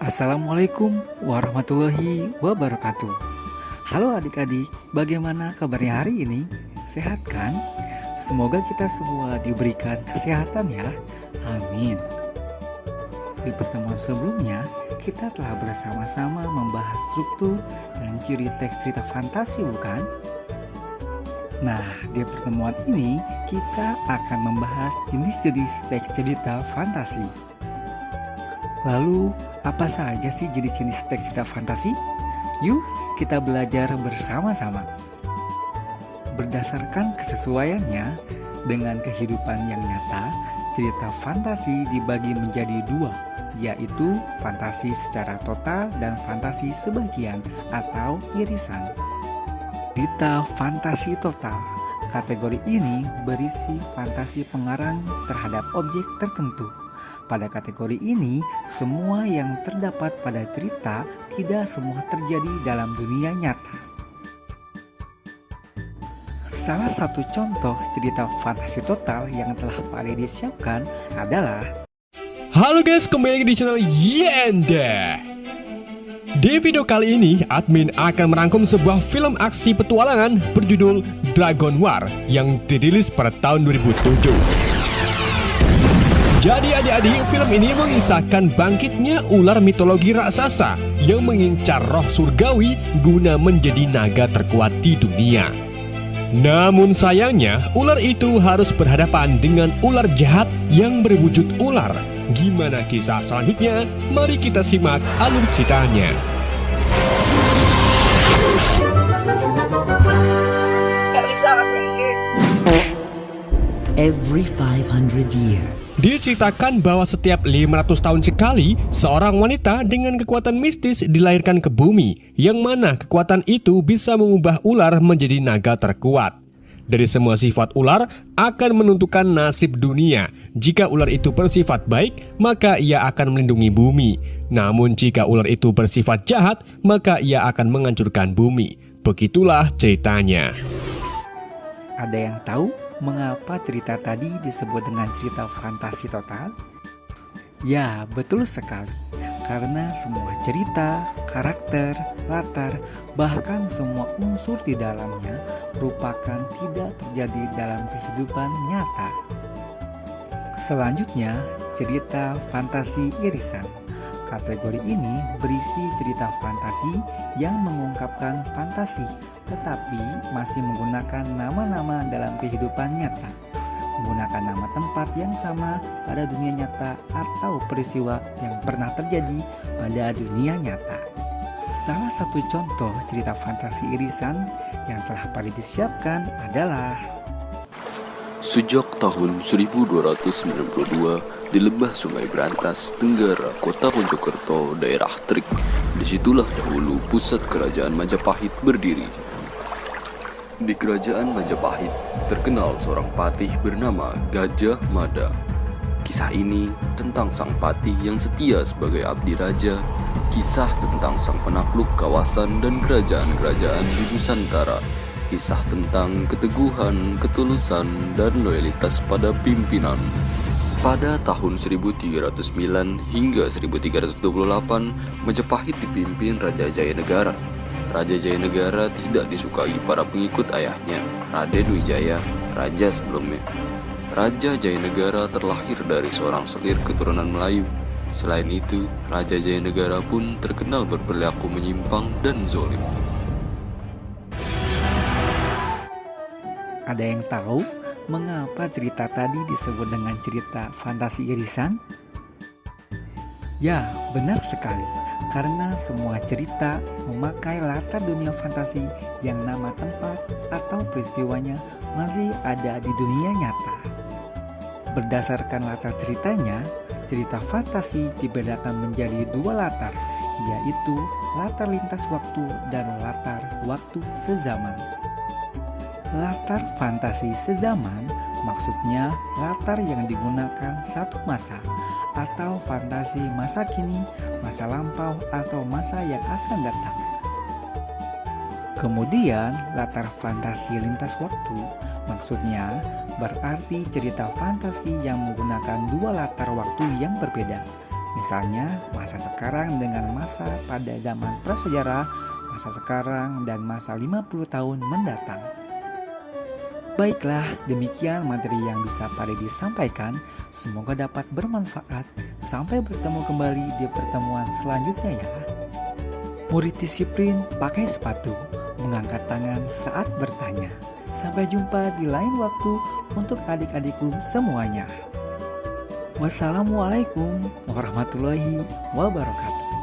Assalamualaikum warahmatullahi wabarakatuh. Halo adik-adik, bagaimana kabarnya hari ini? Sehat kan? Semoga kita semua diberikan kesehatan ya. Amin. Di pertemuan sebelumnya, kita telah bersama-sama membahas struktur dan ciri teks cerita fantasi, bukan? Nah, di pertemuan ini kita akan membahas jenis-jenis teks cerita fantasi. Lalu, apa saja sih jenis-jenis teks cerita fantasi? Yuk, kita belajar bersama-sama. Berdasarkan kesesuaiannya dengan kehidupan yang nyata, cerita fantasi dibagi menjadi dua, yaitu fantasi secara total dan fantasi sebagian atau irisan. Cerita fantasi total. Kategori ini berisi fantasi pengarang terhadap objek tertentu. Pada kategori ini, semua yang terdapat pada cerita tidak semua terjadi dalam dunia nyata. Salah satu contoh cerita fantasi total yang telah Pak Dede siapkan adalah Halo guys, kembali lagi di channel Yenda. Di video kali ini, admin akan merangkum sebuah film aksi petualangan berjudul Dragon War yang dirilis pada tahun 2007. Jadi adik-adik, film ini mengisahkan bangkitnya ular mitologi raksasa yang mengincar roh surgawi guna menjadi naga terkuat di dunia. Namun sayangnya, ular itu harus berhadapan dengan ular jahat yang berwujud ular. Gimana kisah selanjutnya? Mari kita simak alur ceritanya. Gak bisa bahasa Inggris. Every 500 years. Diceritakan bahwa setiap 500 tahun sekali, seorang wanita dengan kekuatan mistis dilahirkan ke bumi, yang mana kekuatan itu bisa mengubah ular menjadi naga terkuat. Dari semua sifat ular akan menentukan nasib dunia. Jika ular itu bersifat baik, maka ia akan melindungi bumi. Namun jika ular itu bersifat jahat, maka ia akan menghancurkan bumi. Begitulah ceritanya. Ada yang tahu mengapa cerita tadi disebut dengan cerita fantasi total? Ya, betul sekali. Karena semua cerita, karakter, latar, bahkan semua unsur di dalamnya merupakan tidak terjadi dalam kehidupan nyata. Selanjutnya, cerita fantasi irisan. Kategori ini berisi cerita fantasi yang mengungkapkan fantasi, tetapi masih menggunakan nama-nama dalam kehidupan nyata, menggunakan nama tempat yang sama pada dunia nyata atau peristiwa yang pernah terjadi pada dunia nyata. Salah satu contoh cerita fantasi irisan yang telah Pak Dede siapkan adalah Sejak tahun 1292 di lembah Sungai Berantas, Tenggara, Kota Mojokerto, daerah Trik, disitulah dahulu pusat kerajaan Majapahit berdiri. Di kerajaan Majapahit terkenal seorang patih bernama Gajah Mada. Kisah ini tentang sang patih yang setia sebagai abdi raja, kisah tentang sang penakluk kawasan dan kerajaan-kerajaan di Nusantara, kisah tentang keteguhan, ketulusan, dan loyalitas pada pimpinan. Pada tahun 1309 hingga 1328, Majapahit dipimpin Raja Jayanegara. Raja Jayanegara tidak disukai para pengikut ayahnya, Raden Wijaya, raja sebelumnya. Raja Jayanegara terlahir dari seorang selir keturunan Melayu. Selain itu, Raja Jayanegara pun terkenal berperilaku menyimpang dan zolim. Ada yang tahu mengapa cerita tadi disebut dengan cerita fantasi irisan? Ya, benar sekali. Karena semua cerita memakai latar dunia fantasi yang nama tempat atau peristiwanya masih ada di dunia nyata. Berdasarkan latar ceritanya, cerita fantasi dibedakan menjadi dua latar, yaitu latar lintas waktu dan latar waktu sezaman. Latar fantasi sezaman maksudnya latar yang digunakan satu masa atau fantasi masa kini, masa lampau, atau masa yang akan datang. Kemudian latar fantasi lintas waktu maksudnya berarti cerita fantasi yang menggunakan dua latar waktu yang berbeda. Misalnya masa sekarang dengan masa pada zaman prasejarah, masa sekarang dan masa 50 tahun mendatang. Baiklah, demikian materi yang bisa Pak Dedi sampaikan. Semoga dapat bermanfaat. Sampai bertemu kembali di pertemuan selanjutnya ya. Murid disiplin pakai sepatu, mengangkat tangan saat bertanya. Sampai jumpa di lain waktu untuk adik-adikku semuanya. Wassalamualaikum warahmatullahi wabarakatuh.